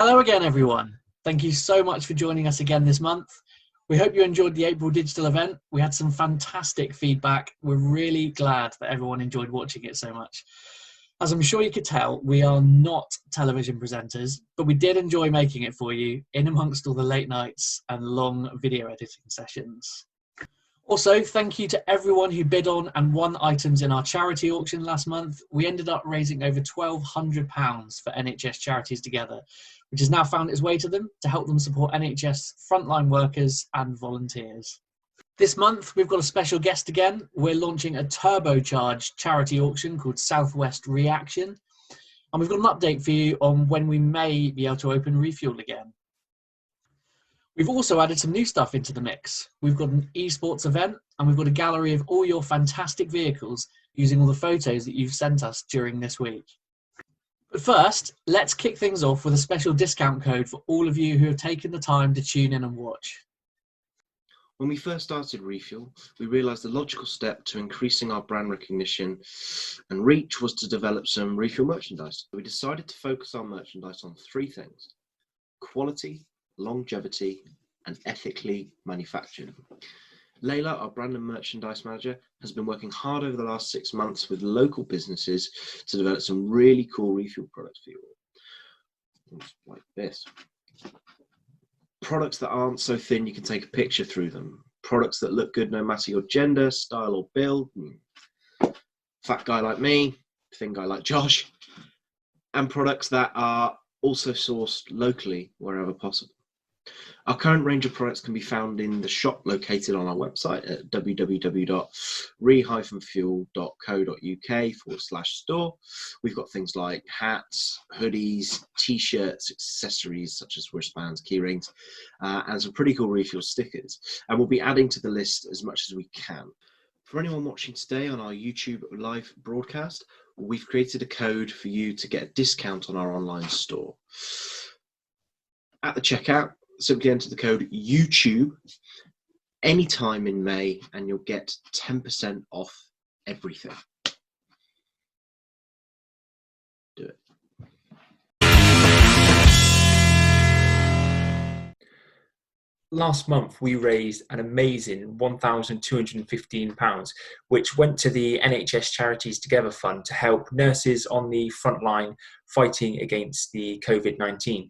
Hello again, everyone. Thank you so much for joining us again this month. We hope you enjoyed the April digital event. We had some fantastic feedback. We're really glad that everyone enjoyed watching it so much. As I'm sure you could tell, we are not television presenters, but we did enjoy making it for you in amongst all the late nights and long video editing sessions. Also, thank you to everyone who bid on and won items in our charity auction last month. We ended up raising over £1,200 for NHS Charities Together, which has now found its way to them to help them support NHS frontline workers and volunteers. This month, we've got a special guest again. We're launching a turbocharged charity auction called Southwest Reaction. And we've got an update for you on when we may be able to open Refuel again. We've also added some new stuff into the mix. We've got an esports event and we've got a gallery of all your fantastic vehicles using all the photos that you've sent us during this week. But first, let's kick things off with a special discount code for all of you who have taken the time to tune in and watch. When we first started Refuel, we realised the logical step to increasing our brand recognition and reach was to develop some Refuel merchandise. We decided to focus our merchandise on three things: quality, longevity, and ethically manufactured. Layla, our brand and merchandise manager, has been working hard over the last 6 months with local businesses to develop some really cool Refuel products for you all. Like this. Products that aren't so thin you can take a picture through them. Products that look good no matter your gender, style or build. Fat guy like me, thin guy like Josh. And products that are also sourced locally wherever possible. Our current range of products can be found in the shop located on our website at www.re-fuel.co.uk/store. We've got things like hats, hoodies, t-shirts, accessories such as wristbands, key rings, and some pretty cool Refuel stickers. And we'll be adding to the list as much as we can. For anyone watching today on our YouTube live broadcast, we've created a code for you to get a discount on our online store. At the checkout, simply enter the code YouTube anytime in May and you'll get 10% off everything. Do it. Last month, we raised an amazing £1,215, which went to the NHS Charities Together Fund to help nurses on the front line fighting against the COVID-19.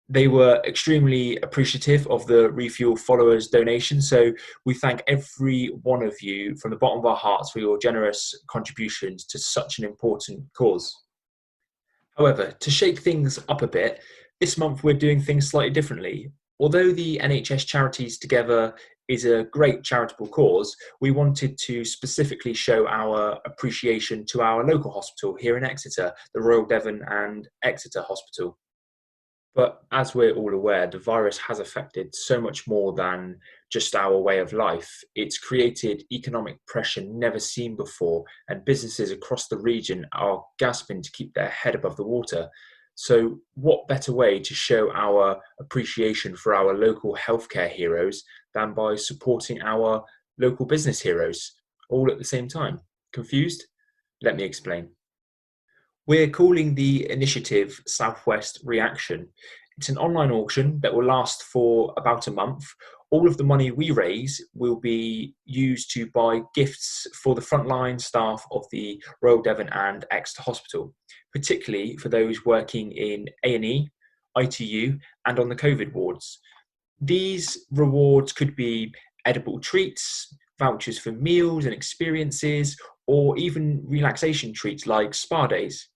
They were extremely appreciative of the Refuel followers' donation, so we thank every one of you from the bottom of our hearts for your generous contributions to such an important cause. However, to shake things up a bit, this month we're doing things slightly differently. Although the NHS Charities Together is a great charitable cause, we wanted to specifically show our appreciation to our local hospital here in Exeter, the Royal Devon and Exeter Hospital. But as we're all aware, the virus has affected so much more than just our way of life. It's created economic pressure never seen before, and businesses across the region are gasping to keep their head above the water. So what better way to show our appreciation for our local healthcare heroes than by supporting our local business heroes all at the same time? Confused? Let me explain. We're calling the initiative Southwest Reaction. It's an online auction that will last for about a month. All of the money we raise will be used to buy gifts for the frontline staff of the Royal Devon and Exeter Hospital, particularly for those working in A&E, ITU and on the COVID wards. These rewards could be edible treats, vouchers for meals and experiences, or even relaxation treats like spa days.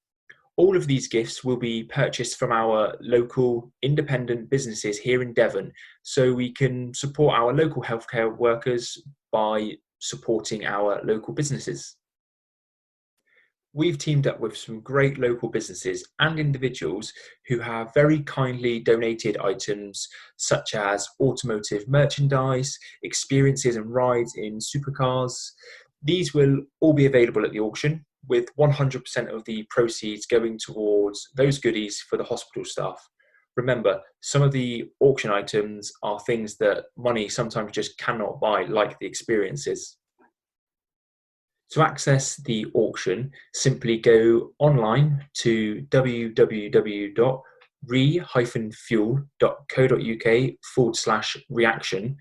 All of these gifts will be purchased from our local independent businesses here in Devon, so we can support our local healthcare workers by supporting our local businesses. We've teamed up with some great local businesses and individuals who have very kindly donated items such as automotive merchandise, experiences and rides in supercars. These will all be available at the auction, with 100% of the proceeds going towards those goodies for the hospital staff. Remember, some of the auction items are things that money sometimes just cannot buy, like the experiences. To access the auction, simply go online to www re-fuel.co.uk/reaction.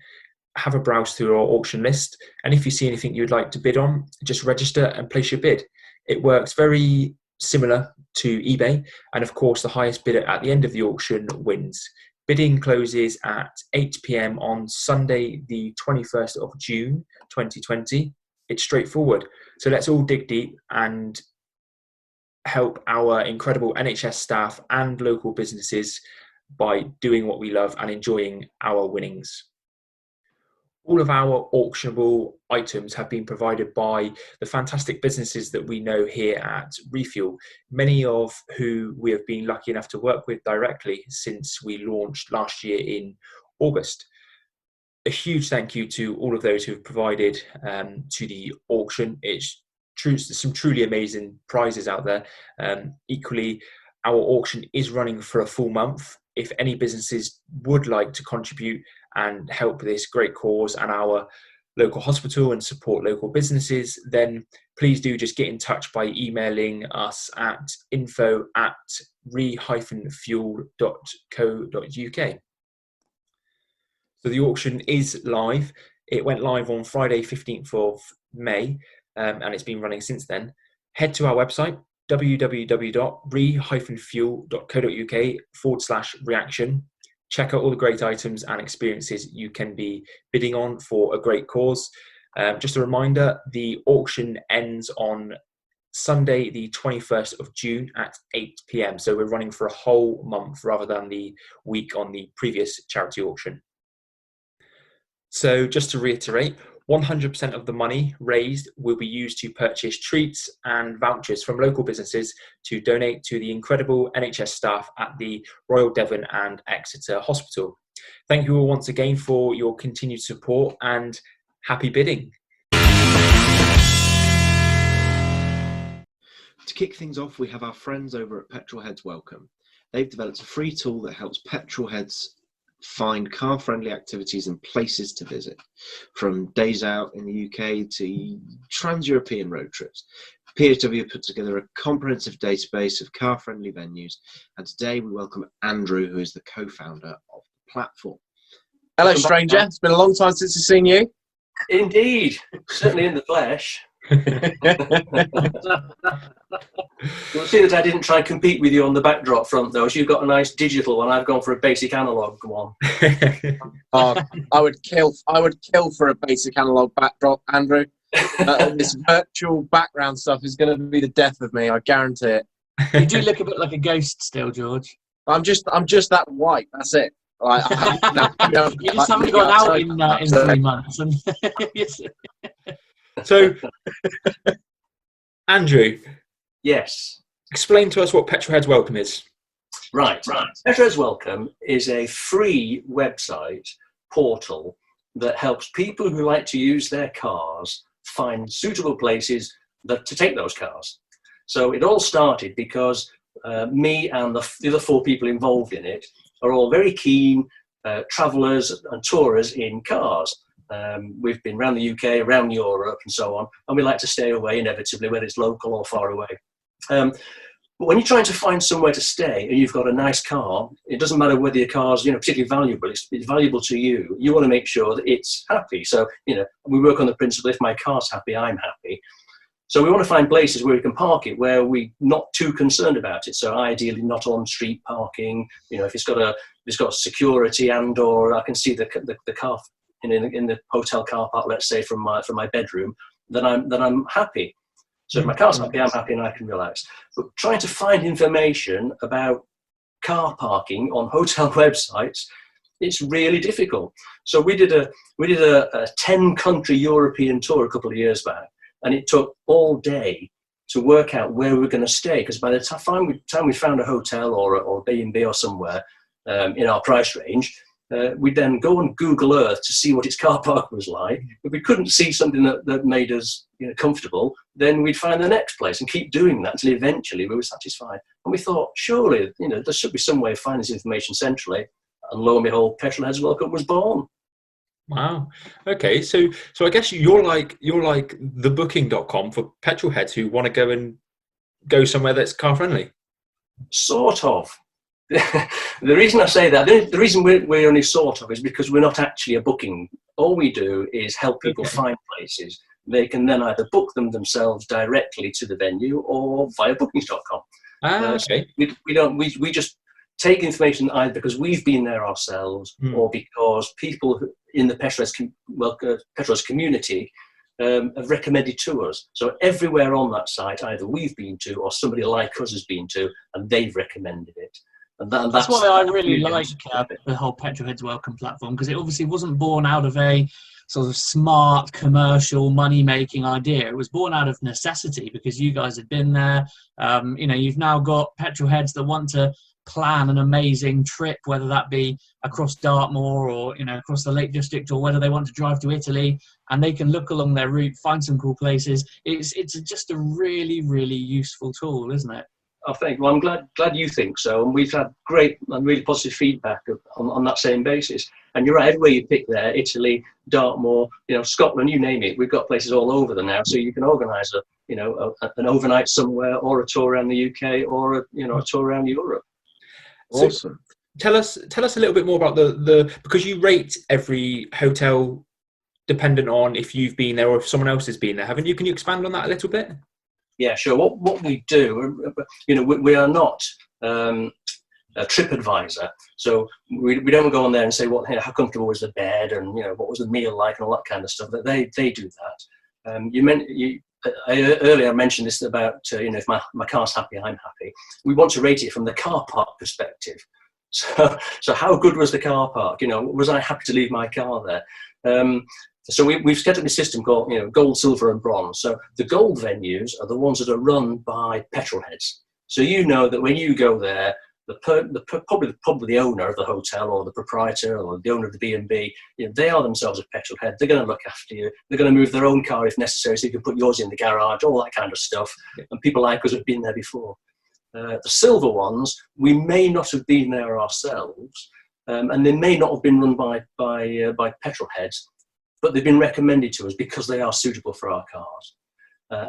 Have a browse through our auction list, and if you see anything you'd like to bid on, just register and place your bid. It works very similar to eBay, and of course the highest bidder at the end of the auction wins. Bidding closes at 8 p.m. on Sunday the 21st of June 2020. It's straightforward, so let's all dig deep and help our incredible NHS staff and local businesses by doing what we love and enjoying our winnings. All of our auctionable items have been provided by the fantastic businesses that we know here at Refuel, many of who we have been lucky enough to work with directly since we launched last year in August. A huge thank you to all of those who have provided to the auction. It's true, some truly amazing prizes out there. Equally, our auction is running for a full month. If any businesses would like to contribute and help this great cause and our local hospital and support local businesses, then please do just get in touch by emailing us at info@re-fuel.co.uk. So the auction is live. It went live on Friday 15th of May, and it's been running since then. Head to our website, www.re-fuel.co.uk/reaction. Check out all the great items and experiences you can be bidding on for a great cause. Just a reminder, the auction ends on Sunday, the 21st of June at 8 p.m. So we're running for a whole month rather than the week on the previous charity auction. So just to reiterate, 100% of the money raised will be used to purchase treats and vouchers from local businesses to donate to the incredible NHS staff at the Royal Devon and Exeter Hospital. Thank you all once again for your continued support, and happy bidding. To kick things off, we have our friends over at Petrolheads Welcome. They've developed a free tool that helps petrolheads find car-friendly activities and places to visit, from days out in the UK to trans-European road trips. PHW put together a comprehensive database of car-friendly venues, and today we welcome Andrew, who is the co-founder of the platform. Hello, stranger. It's been a long time since I've seen you. Indeed, certainly in the flesh. You'll see that I didn't try and compete with you on the backdrop front, though. You've got a nice digital one. I've gone for a basic analog one. I would kill for a basic analog backdrop, Andrew. This virtual background stuff is going to be the death of me. I guarantee it. You do look a bit like a ghost still, George. I'm just that white. That's it. Like, You just haven't gone out in 3 months. And So, Andrew. Yes. Explain to us what Petrolheads Welcome is. Right. Petrolheads Welcome is a free website portal that helps people who like to use their cars find suitable places to take those cars. So it all started because me and the other 4 people involved in it are all very keen travellers and tourers in cars. We've been around the UK, around Europe and so on, and we like to stay away inevitably, whether it's local or far away. But when you're trying to find somewhere to stay and you've got a nice car, it doesn't matter whether your car's particularly valuable. It's valuable to you. You want to make sure that it's happy. So we work on the principle: if my car's happy, I'm happy. So we want to find places where we can park it, where we're not too concerned about it. So ideally, not on street parking. If it's got security and/or I can see the car in the hotel car park, let's say from my bedroom, then I'm happy. So if my car's happy, I'm happy and I can relax. But trying to find information about car parking on hotel websites, it's really difficult. So we did a 10-country European tour a couple of years back, and it took all day to work out where we were going to stay, because by the time we found a hotel or B&B or somewhere in our price range, we'd then go on Google Earth to see what its car park was like. If we couldn't see something that made us comfortable, then we'd find the next place and keep doing that until eventually we were satisfied. And we thought, surely there should be some way of finding this information centrally. And lo and behold, Petrolheads Welcome was born. Wow. Okay, so I guess you're like the booking.com for petrolheads who want to go somewhere that's car friendly. Sort of. the reason I say that, the reason we're only sort of is because we're not actually a booking. All we do is help people find places. They can then either book them themselves directly to the venue or via bookings.com. Okay. So we just take information either because we've been there ourselves or because people in the Petrolheads community have recommended to us. So everywhere on that site, either we've been to or somebody like us has been to, and they've recommended it. And that's why I really like the whole Petrolheads Welcome platform, because it obviously wasn't born out of a sort of smart commercial money-making idea. It was born out of necessity because you guys had been there. You've now got Petrolheads that want to plan an amazing trip, whether that be across Dartmoor or across the Lake District, or whether they want to drive to Italy, and they can look along their route, find some cool places. It's just a really, really useful tool, isn't it? I think. Well, I'm glad you think so, and we've had great and really positive feedback on that same basis. And you're right, everywhere you pick there, Italy, Dartmoor, Scotland, you name it, we've got places all over them now. So you can organise an overnight somewhere, or a tour around the UK, or a tour around Europe. Awesome. So tell us a little bit more about the because you rate every hotel dependent on if you've been there or if someone else has been there, haven't you? Can you expand on that a little bit? Yeah, sure. What we do, we are not a trip advisor, so we don't go on there and say how comfortable was the bed and what was the meal like and all that kind of stuff. That they do that. Earlier I mentioned this about if my car's happy, I'm happy. We want to rate it from the car park perspective. So how good was the car park? Was I happy to leave my car there? So we've set up a system called gold, silver, and bronze. So the gold venues are the ones that are run by Petrolheads. So that when you go there, probably the owner of the hotel or the proprietor or the owner of the B&B, they are themselves a Petrolhead. They're going to look after you. They're going to move their own car if necessary, so you can put yours in the garage, all that kind of stuff. And people like us have been there before. The silver ones, we may not have been there ourselves, and they may not have been run by Petrolheads, but they've been recommended to us because they are suitable for our cars.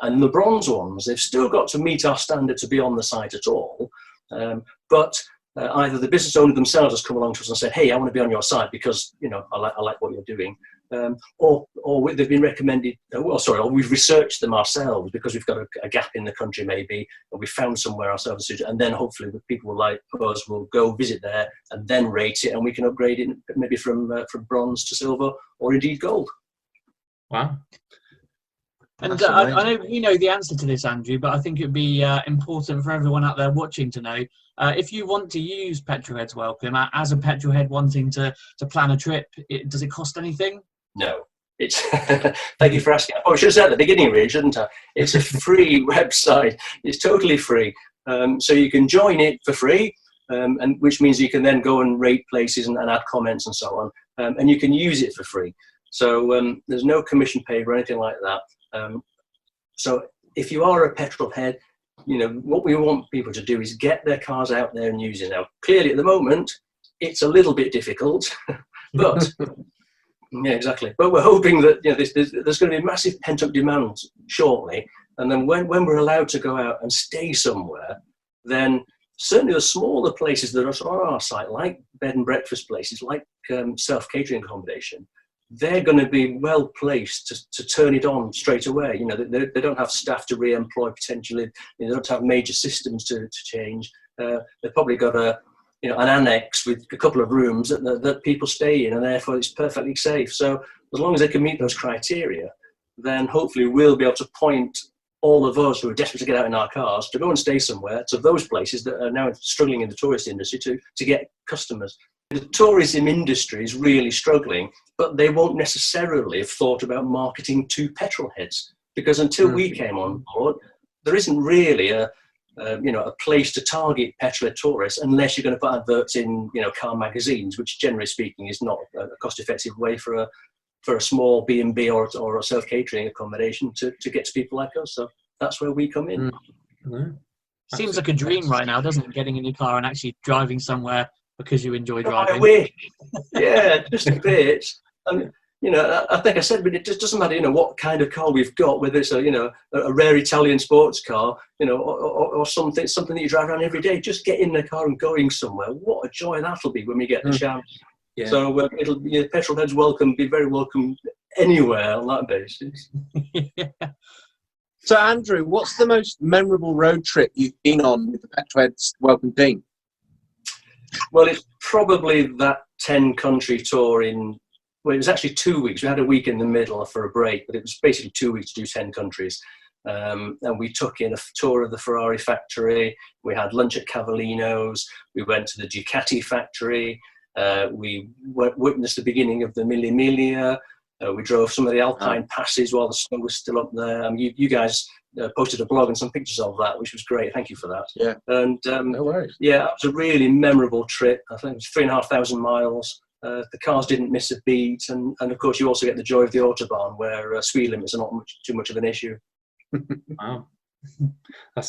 And the bronze ones, they've still got to meet our standard to be on the site at all, but either the business owner themselves has come along to us and said, hey, I want to be on your site because I like what you're doing, or they've been recommended, or we've researched them ourselves because we've got a gap in the country maybe, and we've found somewhere ourselves, and then hopefully the people like us will go visit there and then rate it, and we can upgrade it maybe from bronze to silver or indeed gold. Wow. And I know you know the answer to this, Andrew, but I think it would be important for everyone out there watching to know, if you want to use Petrolheads Welcome as a Petrolhead wanting to plan a trip, does it cost anything? No. It's thank you for asking. I should have said at the beginning, really, shouldn't I? It's a free website. It's totally free. So you can join it for free, and which means you can then go and rate places and add comments and so on. And you can use it for free. So there's no commission paid or anything like that. So if you are a Petrolhead, what we want people to do is get their cars out there and use it. Now, clearly at the moment, it's a little bit difficult, but yeah, exactly. But we're hoping that there's going to be massive pent-up demand shortly, and then when we're allowed to go out and stay somewhere, then certainly the smaller places that are on our site, like bed and breakfast places, like self-catering accommodation, they're going to be well placed to turn it on straight away. They don't have staff to re-employ potentially. They don't have major systems to change. They've probably got an annex with a couple of rooms that people stay in, and therefore it's perfectly safe. So as long as they can meet those criteria, then hopefully we'll be able to point all of us who are desperate to get out in our cars to go and stay somewhere to those places that are now struggling in the tourist industry to get customers. The tourism industry is really struggling, but they won't necessarily have thought about marketing to Petrolheads, because until we came on board, there isn't really a place to target Petrolhead tourists unless you're going to put adverts in car magazines, which generally speaking is not a cost-effective way for a small B&B or a self-catering accommodation to get to people like us. So that's where we come in. Seems like a dream right now, doesn't it? Getting in your car and actually driving somewhere because you enjoy driving. I wish. Yeah, just a bit. I think I said, but it just doesn't matter, what kind of car we've got, whether it's a rare Italian sports car, or something that you drive around every day. Just get in the car and going somewhere. What a joy that'll be when we get the chance. Yeah. So it'll be petrol heads be very welcome anywhere on that basis. So Andrew, what's the most memorable road trip you've been on with the Petrol Heads Welcome team? Well, it's probably that 10-country tour well, it was actually 2 weeks. We had a week in the middle for a break, but it was basically 2 weeks to do 10 countries. And we took in a tour of the Ferrari factory. We had lunch at Cavallino's. We went to the Ducati factory. We witnessed the beginning of the Mille Miglia. We drove some of the Alpine passes while the snow was still up there. You guys posted a blog and some pictures of that, which was great. Thank you for that. Yeah. And No worries. yeah, it was a really memorable trip. I think it was 3,500 miles. The cars didn't miss a beat, and of course you also get the joy of the autobahn, where speed limits are not too much of an issue. Wow, that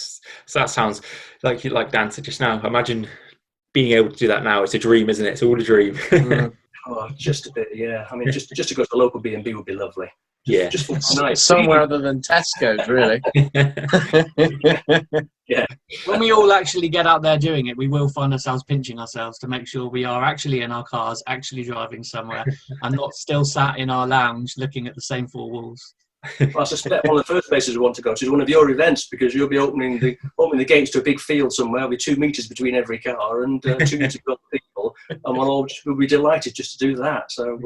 sounds like Dan said just now. Imagine being able to do that now. It's a dream, isn't it? It's all a dream. Oh, just a bit, yeah. I mean, just to go to the local B&B would be lovely. Just for tonight. Somewhere other than Tesco's, really. Yeah. When we all actually get out there doing it, we will find ourselves pinching ourselves to make sure we are actually in our cars, actually driving somewhere, and not still sat in our lounge looking at the same four walls. Well, I suspect one of the first places we want to go to is one of your events, because you'll be opening the gates to a big field somewhere. There'll be 2 meters between every car and 2 meters between people, and we'll be delighted just to do that. So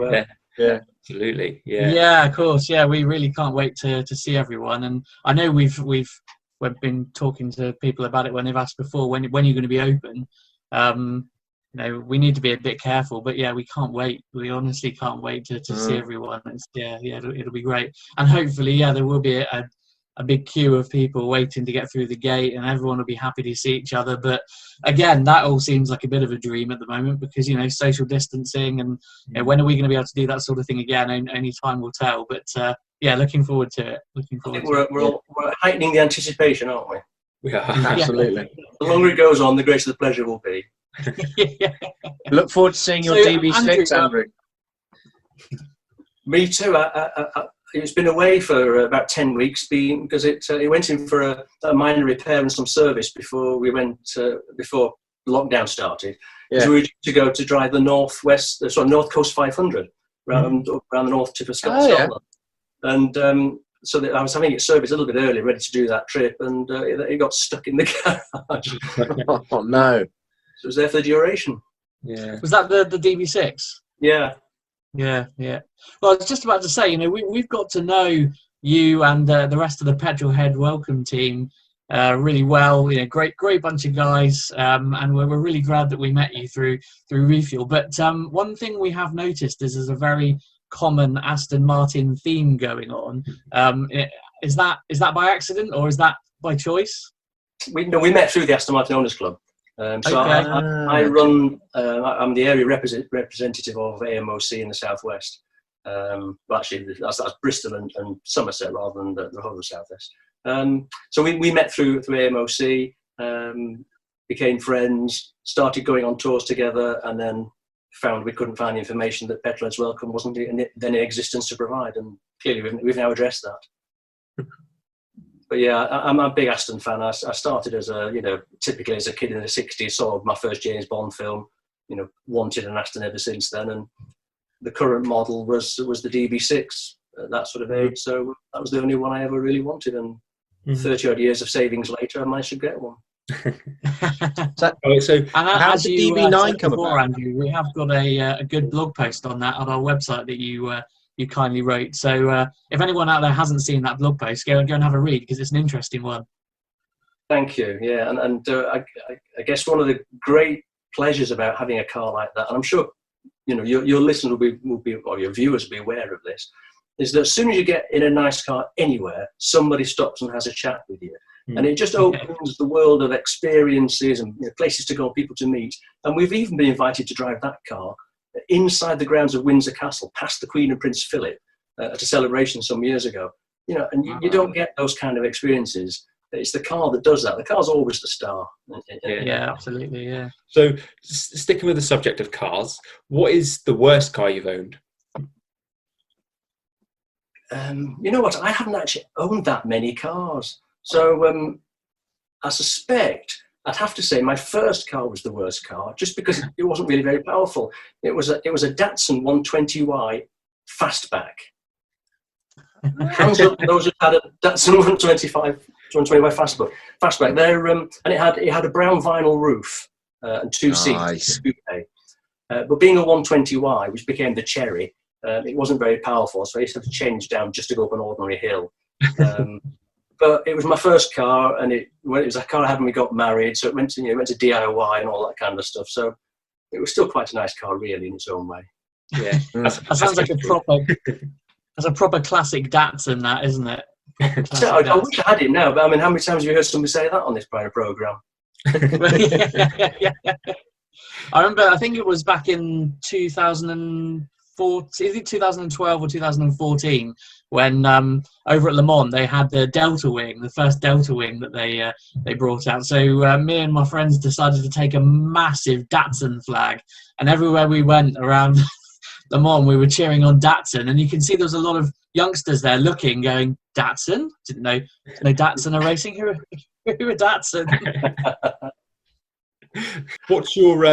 yeah, absolutely, yeah, of course, yeah. We really can't wait to see everyone, and I know we've been talking to people about it when they've asked before when you're going to be open. We need to be a bit careful, but yeah, we can't wait. We honestly can't wait to see everyone. It'll be great, and hopefully, there will be a big queue of people waiting to get through the gate, and everyone will be happy to see each other. But again, that all seems like a bit of a dream at the moment, because social distancing, and when are we going to be able to do that sort of thing again? Only time will tell. But looking forward to it. We're heightening the anticipation, aren't we? Yeah, absolutely. The longer it goes on, the greater the pleasure will be. Look forward to seeing your DB6, Andrew. Me too. It's been away for about 10 weeks, because it went in for a minor repair and some service before before lockdown started. Yeah. So we were to go to drive the North Coast 500 around the north tip of Scotland. And so I was having it serviced a little bit earlier, ready to do that trip, and it got stuck in the garage. Oh no! So it was there for the duration. Yeah. Was that the DB6? Yeah. Yeah. Well, I was just about to say, we've got to know you and the rest of the Petrolhead Welcome team really well. Great bunch of guys, and we're really glad that we met you through Refuel. But one thing we have noticed is there's a very common Aston Martin theme going on. Is that by accident, or is that by choice? We met through the Aston Martin Owners Club. So Okay. I run. I'm the area representative of AMOC in the southwest. Well, actually, that's Bristol and Somerset rather than the whole of the southwest. So we met through AMOC, became friends, started going on tours together, and then found we couldn't find the information that Petrolheads Welcome wasn't then in existence to provide, and clearly we've now addressed that. But yeah, I'm a big Aston fan. I started as typically as a kid in the 60s, saw my first James Bond film, wanted an Aston ever since then, and the current model was the DB6 at that sort of age, so that was the only one I ever really wanted, and 30 odd years of savings later, I managed to get one. So how did the DB9 come about? Andrew, we have got a good blog post on that on our website that you kindly wrote. So if anyone out there hasn't seen that blog post, go and have a read, because it's an interesting one. Thank you. Yeah, and I guess one of the great pleasures about having a car like that, and I'm sure your listeners will be, or your viewers will be aware of this, is that as soon as you get in a nice car anywhere, somebody stops and has a chat with you. And it just opens the world of experiences and places to go, people to meet. And we've even been invited to drive that car inside the grounds of Windsor Castle, past the Queen and Prince Philip, at a celebration some years ago. And you don't get those kind of experiences. It's the car that does that. The car's always the star. Yeah, absolutely, yeah. So sticking with the subject of cars, what is the worst car you've owned? you know what? I haven't actually owned that many cars. So I suspect I'd have to say my first car was the worst car, just because it wasn't really very powerful. It was a Datsun 120Y fastback. Hands up those who had a Datsun 120Y fastback. There, and it had a brown vinyl roof and two seats. But being a 120Y, which became the Cherry, it wasn't very powerful, so I used to have to change down just to go up an ordinary hill. But it was my first car, and it was a car I had when we got married, so it went to DIY and all that kind of stuff. So it was still quite a nice car, really, in its own way. Yeah, that sounds like a proper. That's a proper classic Datsun, that, isn't it? So I wish I had it now, but I mean, how many times have you heard somebody say that on this kind of programme? Yeah. I remember, I think it was back in 2014, 2012 or 2014, when over at Le Mans they had the Delta Wing, the first Delta Wing that they brought out. So me and my friends decided to take a massive Datsun flag, and everywhere we went around Le Mans, we were cheering on Datsun, and you can see there was a lot of youngsters there looking, going, Datsun? Didn't know Datsun are racing. Who are Datsun? What's your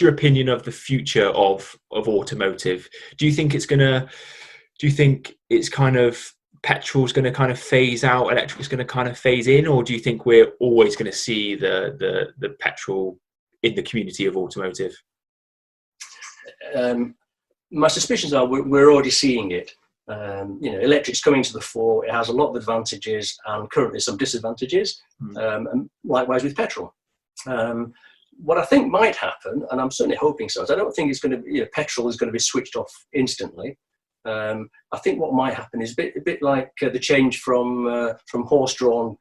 opinion of the future of automotive? Do you think it's kind of petrol's going to kind of phase out, electric's going to kind of phase in, or do you think we're always going to see the petrol in the community of automotive? My suspicions are we're already seeing it. Electric's coming to the fore. It has a lot of advantages and currently some disadvantages. And likewise with petrol. What I think might happen, and I'm certainly hoping so, is I don't think it's going to be, petrol is going to be switched off instantly. I think what might happen is a bit like the change from horse-drawn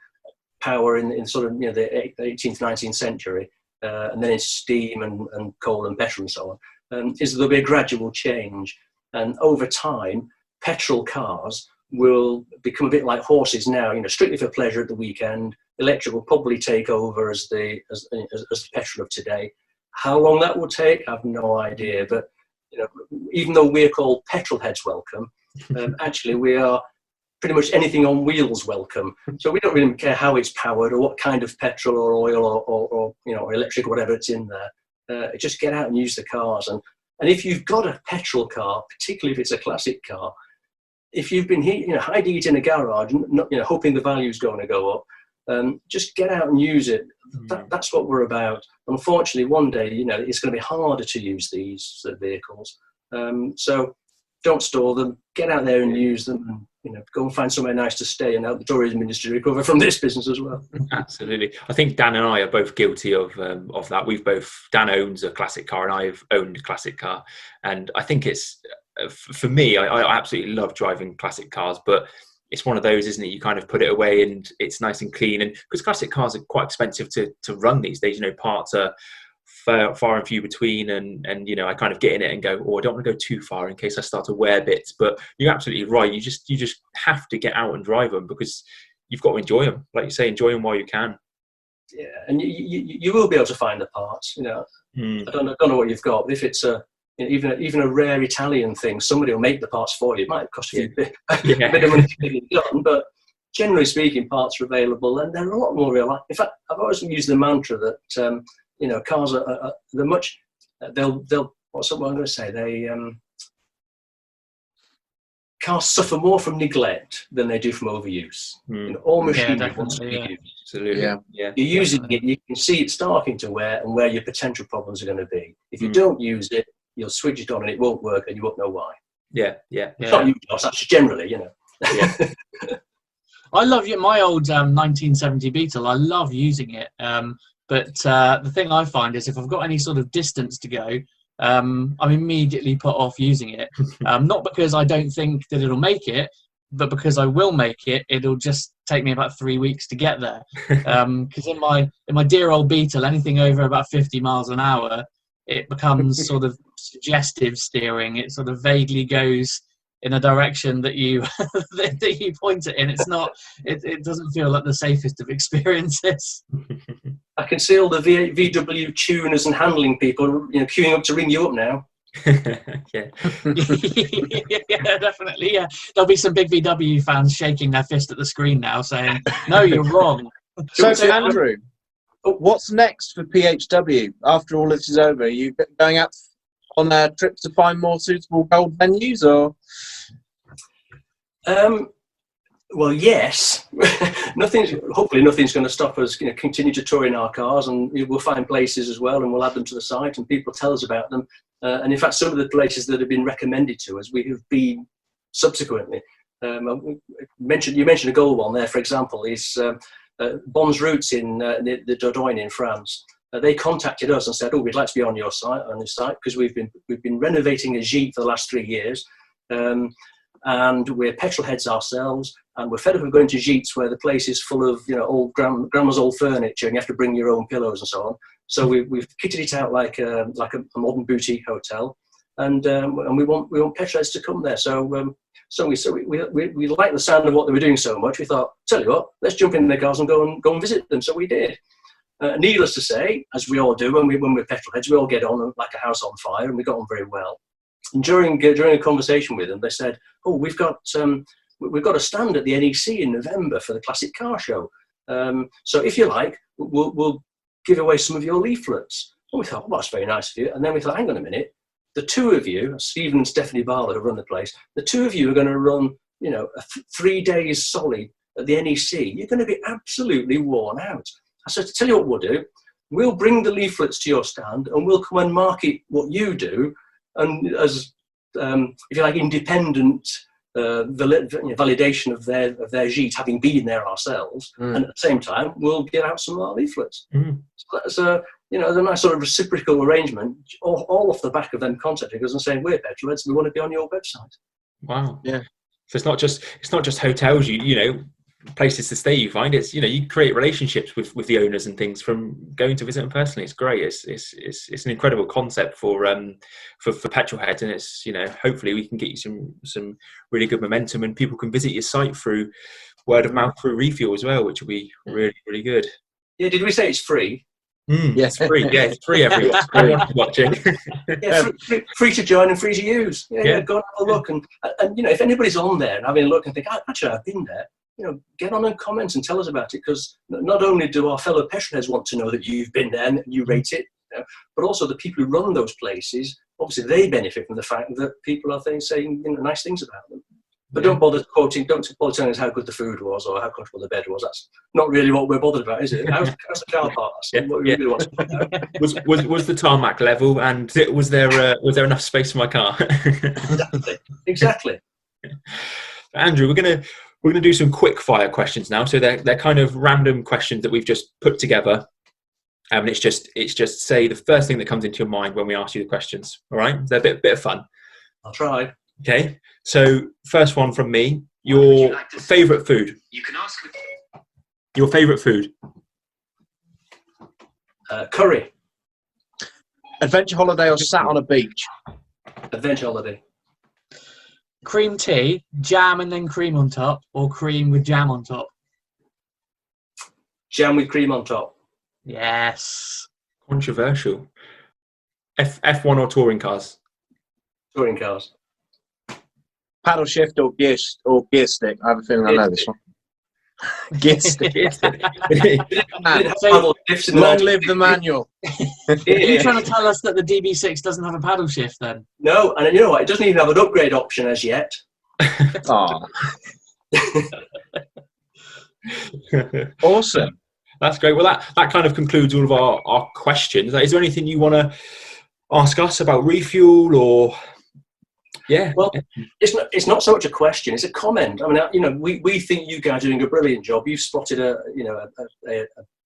power in sort of the 18th, 19th century, and then into steam and coal and petrol and so on. Is there'll be a gradual change, and over time, petrol cars will become a bit like horses now. Strictly for pleasure at the weekend. Electric will probably take over as the petrol of today. How long that will take, I have no idea. But even though we're called petrol heads welcome, actually we are pretty much anything on wheels welcome. So we don't really care how it's powered or what kind of petrol or oil or electric or whatever it's in there. Just get out and use the cars. And if you've got a petrol car, particularly if it's a classic car, if you've been hiding it in a garage, hoping the value's going to go up, just get out and use it. That's what we're about. Unfortunately, one day, it's going to be harder to use these vehicles. So don't store them. Get out there and use them, and go and find somewhere nice to stay and help the tourism industry recover from this business as well. Absolutely. I think Dan and I are both guilty of that. Dan owns a classic car and I've owned a classic car, and I think it's for me. I absolutely love driving classic cars, but it's one of those, isn't it? You kind of put it away and it's nice and clean, and because classic cars are quite expensive to run these days, parts are far and few between, and I kind of get in it and go, I don't want to go too far in case I start to wear bits. But you're absolutely right. You just have to get out and drive them because you've got to enjoy them. Like you say, enjoy them while you can. Yeah, and you will be able to find the parts. I don't know what you've got, but if it's even a rare Italian thing, somebody will make the parts for you. It might cost you a bit of money to get it done, but generally speaking, parts are available, and they're a lot more real. In fact, I've always used the mantra that cars are they're much. They'll what's what I'm going to say? Cars suffer more from neglect than they do from overuse. All machinery wants to be used. Absolutely. Yeah. You're using it, you can see it starting to wear and where your potential problems are going to be. If you don't use it, you'll switch it on and it won't work and you won't know why. It's not you, Josh, that's generally, Yeah. I love my old 1970 Beetle. I love using it. But the thing I find is if I've got any sort of distance to go, I'm immediately put off using it. Not because I don't think that it'll make it, but because I will make it. It'll just take me about 3 weeks to get there. Because in my dear old Beetle, anything over about 50 miles an hour, it becomes sort of suggestive steering. It sort of vaguely goes in a direction that you that you point it in. It's not. It doesn't feel like the safest of experiences. I can see all the VW tuners and handling people, queuing up to ring you up now. Yeah. Yeah, definitely. Yeah, there'll be some big VW fans shaking their fist at the screen now, saying, "No, you're wrong." So, So, Andrew, what's next for PHW after all this is over? Are you going out on a trip to find more suitable gold venues, or? Well, yes. Hopefully nothing's going to stop us, continue to tour in our cars, and we'll find places as well, and we'll add them to the site, and people tell us about them. And in fact, some of the places that have been recommended to us, we have been subsequently. You mentioned a gold one there, for example, is Bon's Roots in the Dordogne in France. They contacted us and said, "Oh, we'd like to be on this site, because we've been renovating a Jeep for the last 3 years. And we're petrol heads ourselves, and we're fed up of going to Jeets where the place is full of old grandma's old furniture, and you have to bring your own pillows and so on. So we've kitted it out like a modern boutique hotel, and we want petrol heads to come there. So we like the sound of what they were doing so much. We thought, tell you what, let's jump in their cars and go and visit them. So we did. Needless to say, as we all do when we're petrol heads, we all get on like a house on fire, and we got on very well. And during a conversation with them, they said, "Oh, we've got a stand at the NEC in November for the Classic Car Show. So if you like, we'll give away some of your leaflets." And we thought, "Well, that's very nice of you." And then we thought, "Hang on a minute, the two of you, Stephen and Stephanie Barlow, who run the place, the two of you are going to run, 3 days solid at the NEC. You're going to be absolutely worn out." I said, "Tell you what we'll do. We'll bring the leaflets to your stand, and we'll come and market what you do, and as if you like, independent validation of their Jeet, having been there ourselves, and at the same time we'll get out some of our leaflets." So that's a nice sort of reciprocal arrangement, all off the back of them contacting us and saying, "We're petrol heads, we want to be on your website." Wow. Yeah. So it's not just hotels, places to stay. You find it's you create relationships with the owners and things from going to visit them personally. It's great. It's an incredible concept for petrol heads, and it's hopefully we can get you some really good momentum, and people can visit your site through word of mouth, through refuel as well, which will be really, really good. Yeah, did we say it's free? Yeah, it's free. Yeah, it's free. Everyone's watching. Yeah, free to join and free to use. Yeah, go and have a look, and if anybody's on there and having a look and think, "Actually, I've been there," get on and comment and tell us about it, because not only do our fellow petrol heads want to know that you've been there and you rate it, but also the people who run those places, obviously they benefit from the fact that people are saying nice things about them. But don't bother telling us how good the food was or how comfortable the bed was. That's not really what we're bothered about, is it? How's the car park? That's what we really want to know. Was the tarmac level, and was there enough space for my car? Exactly. Andrew, we're gonna do some quick fire questions now. So they're kind of random questions that we've just put together. And it's just say the first thing that comes into your mind when we ask you the questions. All right? They're a bit of fun. I'll try. Okay. So first one from me. Your favourite food. You can ask. Your favourite food. Curry. Adventure holiday or sat on a beach? Adventure holiday. Cream tea, jam and then cream on top, or cream with jam on top? Jam with cream on top. Yes. Controversial. F1 or touring cars? Touring cars. Paddle shift or gear stick? I have a feeling I know this one. Gear stick. Long live the manual. Are you trying to tell us that the DB6 doesn't have a paddle shift then? No, and you know what? It doesn't even have an upgrade option as yet. Oh. Awesome. That's great. Well, that kind of concludes all of our questions. Is there anything you want to ask us about refuel or? Yeah. Well, it's not so much a question; it's a comment. I mean, we think you guys are doing a brilliant job. You've spotted a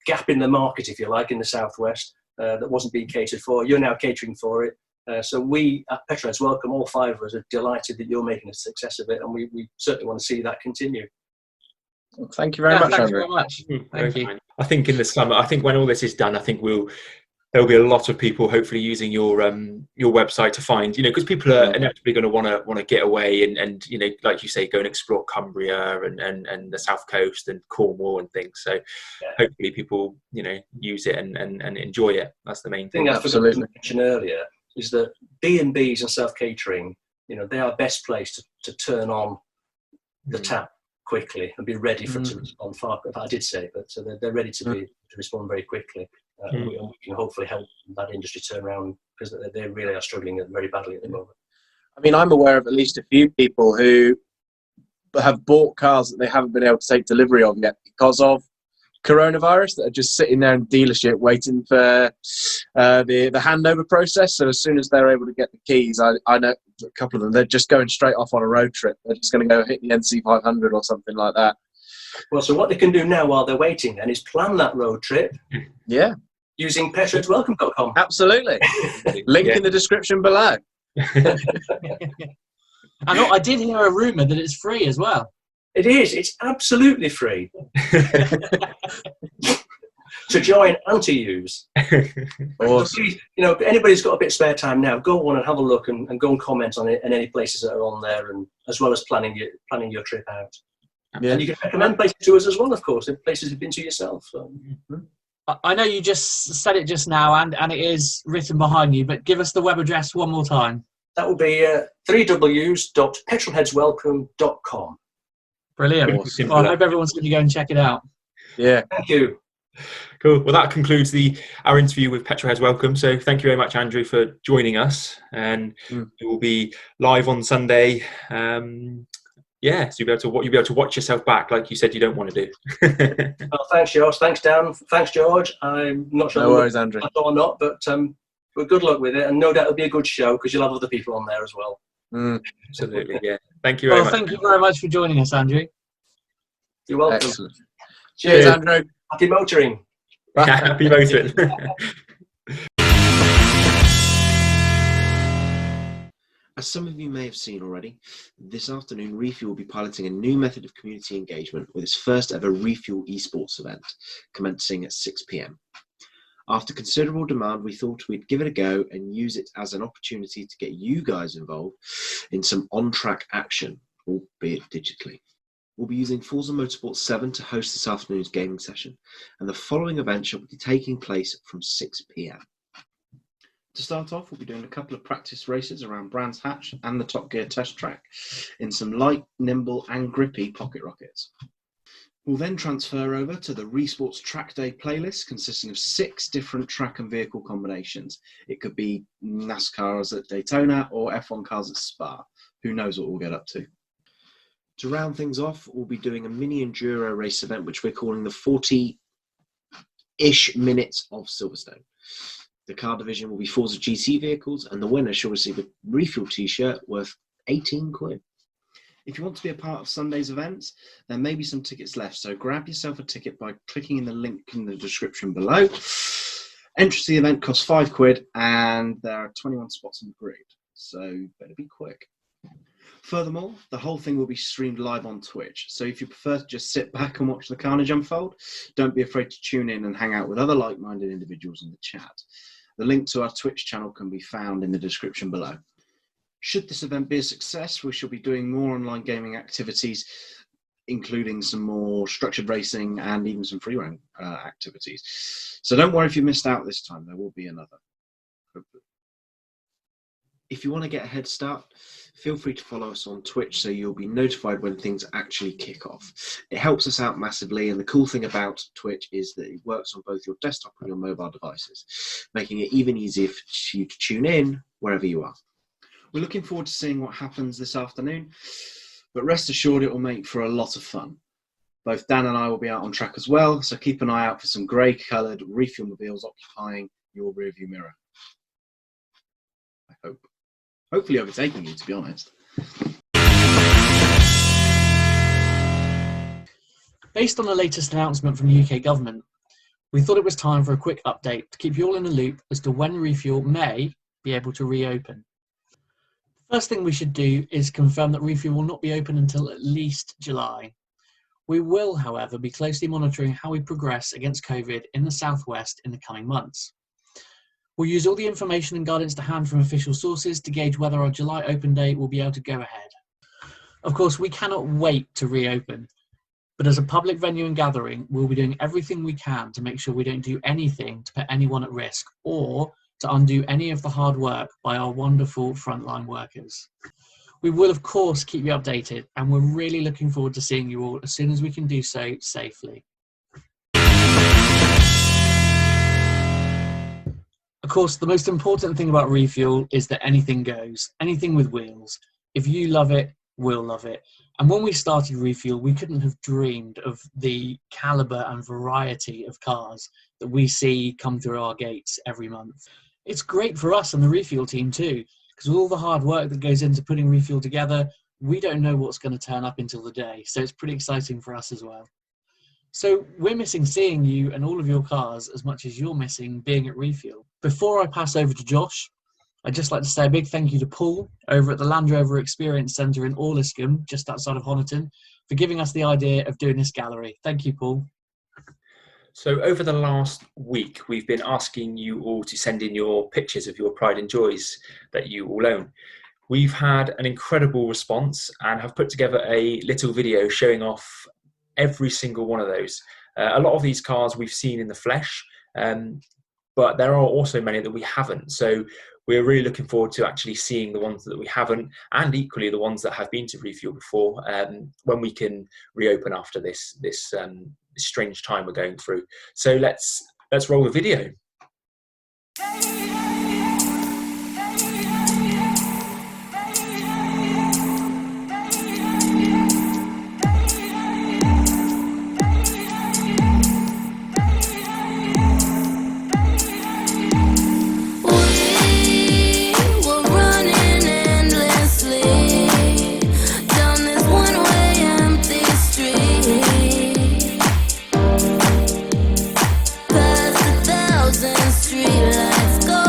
gap in the market, if you like, in the southwest that wasn't being catered for. You're now catering for it. So we at Petroheads welcome. All five of us are delighted that you're making a success of it, and we certainly want to see that continue. Well, thank you very much, Thanks Andrew. very much. Thank you. I think in the summer, when all this is done, I think there'll be a lot of people hopefully using your website to find, because people are inevitably going to want to get away and like you say, go and explore Cumbria and the south coast and Cornwall and things. So hopefully people use it and enjoy it. That's the main thing. I forgot to mention earlier is that B&Bs and self-catering, they are best placed to turn on the tap quickly and be ready to respond far. I did say it, but so they're ready to respond very quickly. And we can hopefully help that industry turn around, because they really are struggling very badly at the moment. I mean, I'm aware of at least a few people who have bought cars that they haven't been able to take delivery of yet because of coronavirus, that are just sitting there in dealership waiting for the handover process. So as soon as they're able to get the keys, I know a couple of them, they're just going straight off on a road trip. They're just going to go hit the NC 500 or something like that. Well, so what they can do now while they're waiting then is plan that road trip. Yeah. Using petrolheadswelcome.com. Absolutely. Link in the description below. I did hear a rumour that it's free as well. It is. It's absolutely free to join and to use. Awesome. Anybody's got a bit of spare time now, go on and have a look and go and comment on it and any places that are on there, and as well as planning your trip out. Yeah. And you can recommend places to us as well, of course, if places you've been to yourself. So. I know you just said it just now, and it is written behind you, but give us the web address one more time. That will be www.petrolheadswelcome.com. Brilliant. Awesome. Well, I hope everyone's going to go and check it out. Yeah. Thank you. Cool. Well, that concludes our interview with Petrolheads Welcome. So thank you very much, Andrew, for joining us. And it will be live on Sunday. So you'll be able to watch yourself back, like you said you don't want to do. Well, thanks, George. Thanks, Dan. Thanks, George. I'm not sure No worries, Andrew. or not, but good luck with it, and no doubt it'll be a good show because you'll have other people on there as well. Absolutely. Yeah. Thank you very much. Thank you very much for joining us, Andrew. You're welcome. Excellent. Cheers, Andrew. Happy motoring. Happy motoring. As some of you may have seen already, this afternoon Refuel will be piloting a new method of community engagement with its first ever Refuel esports event, commencing at 6 p.m. After considerable demand, we thought we'd give it a go and use it as an opportunity to get you guys involved in some on-track action, albeit digitally. We'll be using Forza Motorsport 7 to host this afternoon's gaming session, and the following event shall be taking place from 6 p.m. To start off, we'll be doing a couple of practice races around Brands Hatch and the Top Gear test track in some light, nimble and grippy pocket rockets. We'll then transfer over to the Resports Track Day playlist consisting of 6 different track and vehicle combinations. It could be NASCARs at Daytona or F1 cars at Spa. Who knows what we'll get up to. To round things off, we'll be doing a mini enduro race event, which we're calling the 40-ish minutes of Silverstone. The car division will be Forza GT vehicles, and the winner shall receive a Refuel t-shirt worth 18 quid. If you want to be a part of Sunday's events, there may be some tickets left, so grab yourself a ticket by clicking in the link in the description below. Entry to the event costs 5 quid, and there are 21 spots on the grid, so better be quick. Furthermore, the whole thing will be streamed live on Twitch, so if you prefer to just sit back and watch the carnage unfold, don't be afraid to tune in and hang out with other like-minded individuals in the chat. The link to our Twitch channel can be found in the description below. Should this event be a success, we shall be doing more online gaming activities, including some more structured racing and even some free roam activities. So don't worry if you missed out this time, there will be another. Hopefully. If you want to get a head start, feel free to follow us on Twitch so you'll be notified when things actually kick off. It helps us out massively, and the cool thing about Twitch is that it works on both your desktop and your mobile devices, making it even easier for you to tune in wherever you are. We're looking forward to seeing what happens this afternoon, but rest assured it will make for a lot of fun. Both Dan and I will be out on track as well, so keep an eye out for some grey-coloured Refuel mobiles occupying your rearview mirror. I hope. Hopefully overtaking you, to be honest. Based on the latest announcement from the UK government, we thought it was time for a quick update to keep you all in the loop as to when Refuel may be able to reopen. The first thing we should do is confirm that Refuel will not be open until at least July. We will, however, be closely monitoring how we progress against COVID in the southwest in the coming months. We'll use all the information and guidance to hand from official sources to gauge whether our July open date will be able to go ahead. Of course, we cannot wait to reopen, but as a public venue and gathering, we'll be doing everything we can to make sure we don't do anything to put anyone at risk or to undo any of the hard work by our wonderful frontline workers. We will, of course, keep you updated, and we're really looking forward to seeing you all as soon as we can do so safely. Of course, the most important thing about Refuel is that anything goes, anything with wheels. If you love it, we'll love it. And when we started Refuel, we couldn't have dreamed of the caliber and variety of cars that we see come through our gates every month. It's great for us and the Refuel team too, because with all the hard work that goes into putting Refuel together, we don't know what's going to turn up until the day. So it's pretty exciting for us as well. So we're missing seeing you and all of your cars as much as you're missing being at Refuel. Before I pass over to Josh, I'd just like to say a big thank you to Paul over at the Land Rover Experience Centre in Orliscombe, just outside of Honiton, for giving us the idea of doing this gallery. Thank you, Paul. So over the last week, we've been asking you all to send in your pictures of your pride and joys that you all own. We've had an incredible response and have put together a little video showing off every single one of those. A lot of these cars we've seen in the flesh, but there are also many that we haven't. So we're really looking forward to actually seeing the ones that we haven't, and equally the ones that have been to Refuel before, when we can reopen after this strange time we're going through. So let's roll the video. Street lights go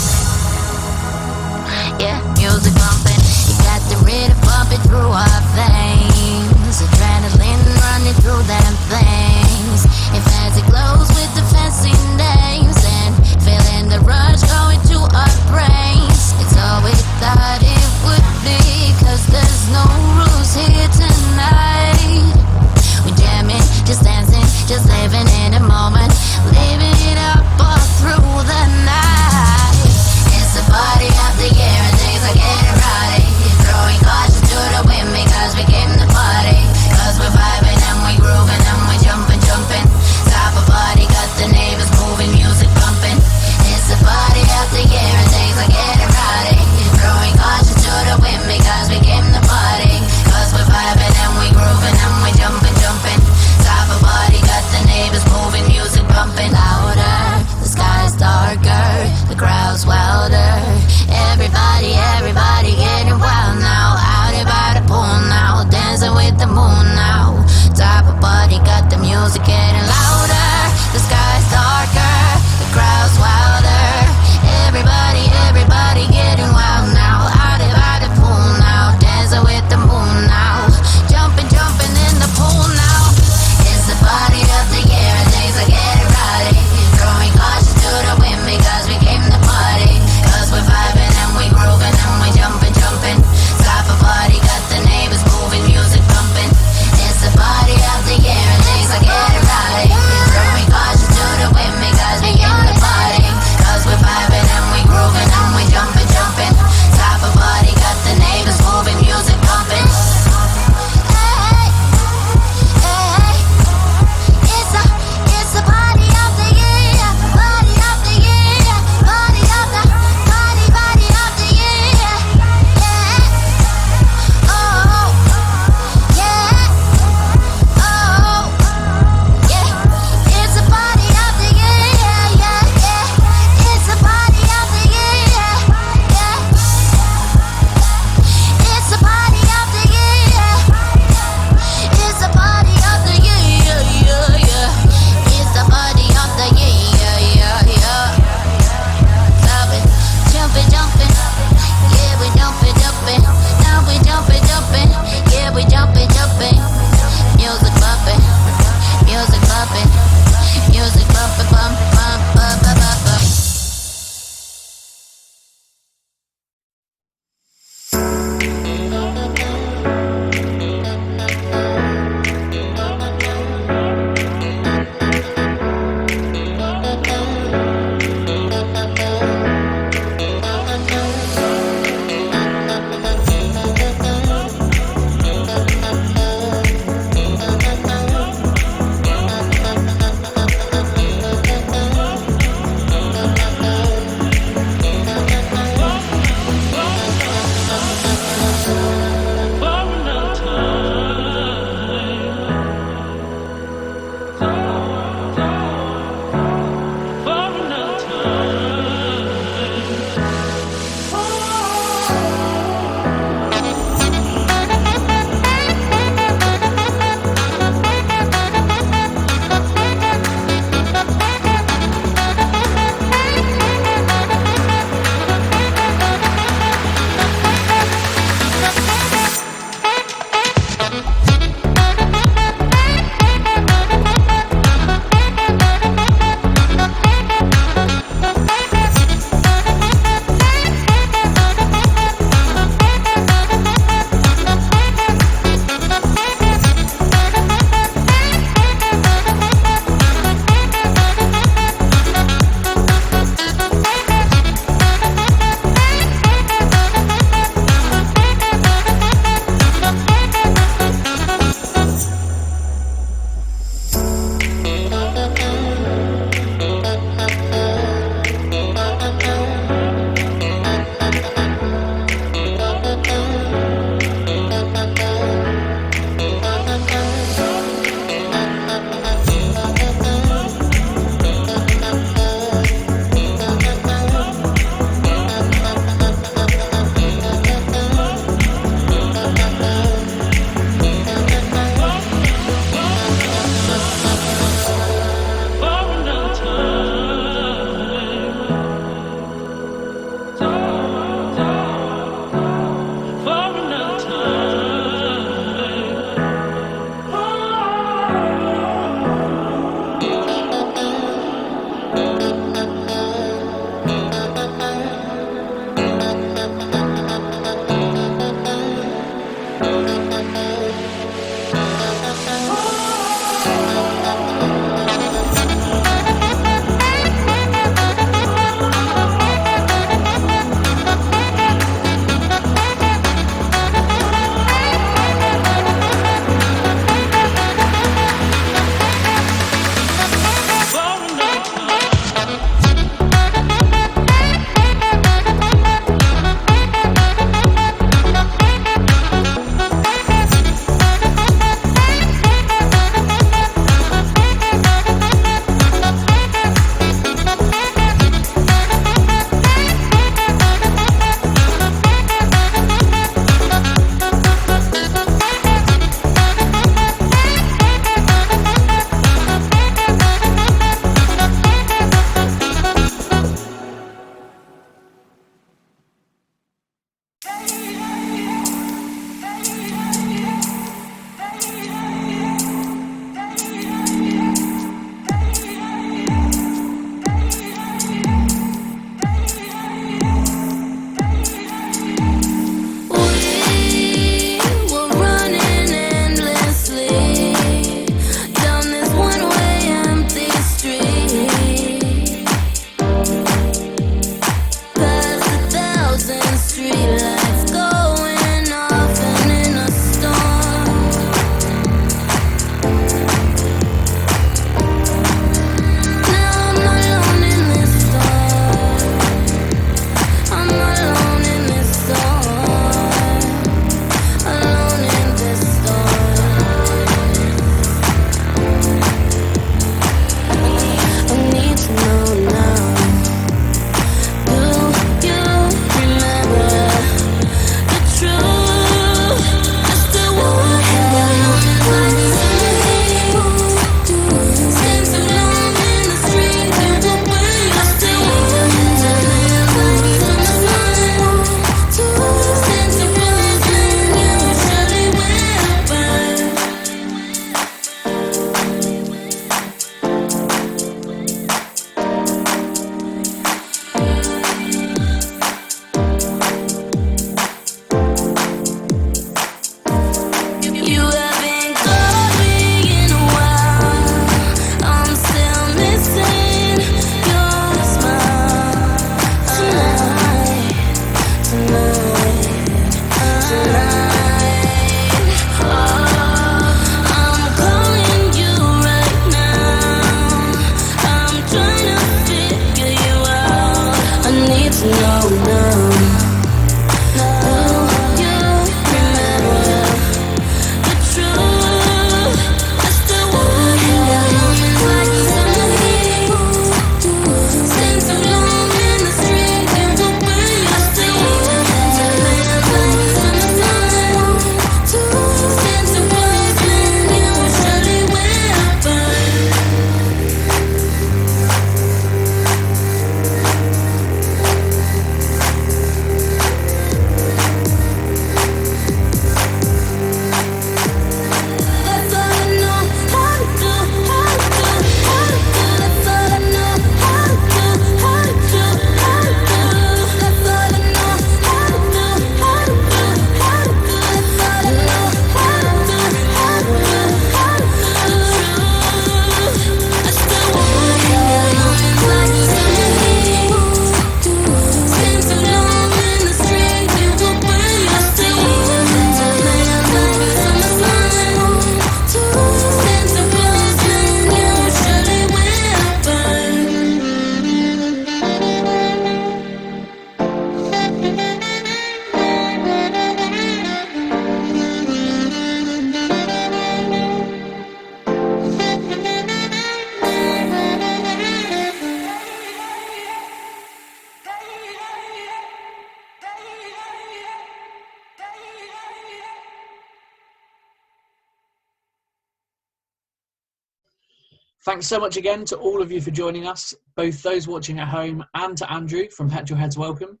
Thanks so much again to all of you for joining us, both those watching at home and to Andrew from Petrolheads Welcome.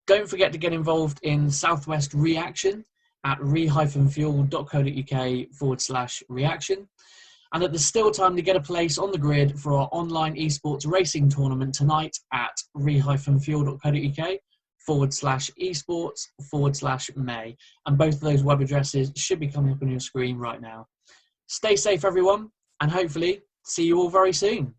Don't forget to get involved in Southwest Reaction at re-fuel.co.uk/reaction. And that there's still time to get a place on the grid for our online esports racing tournament tonight at re-fuel.co.uk/esports/May. And both of those web addresses should be coming up on your screen right now. Stay safe, everyone, and hopefully see you all very soon.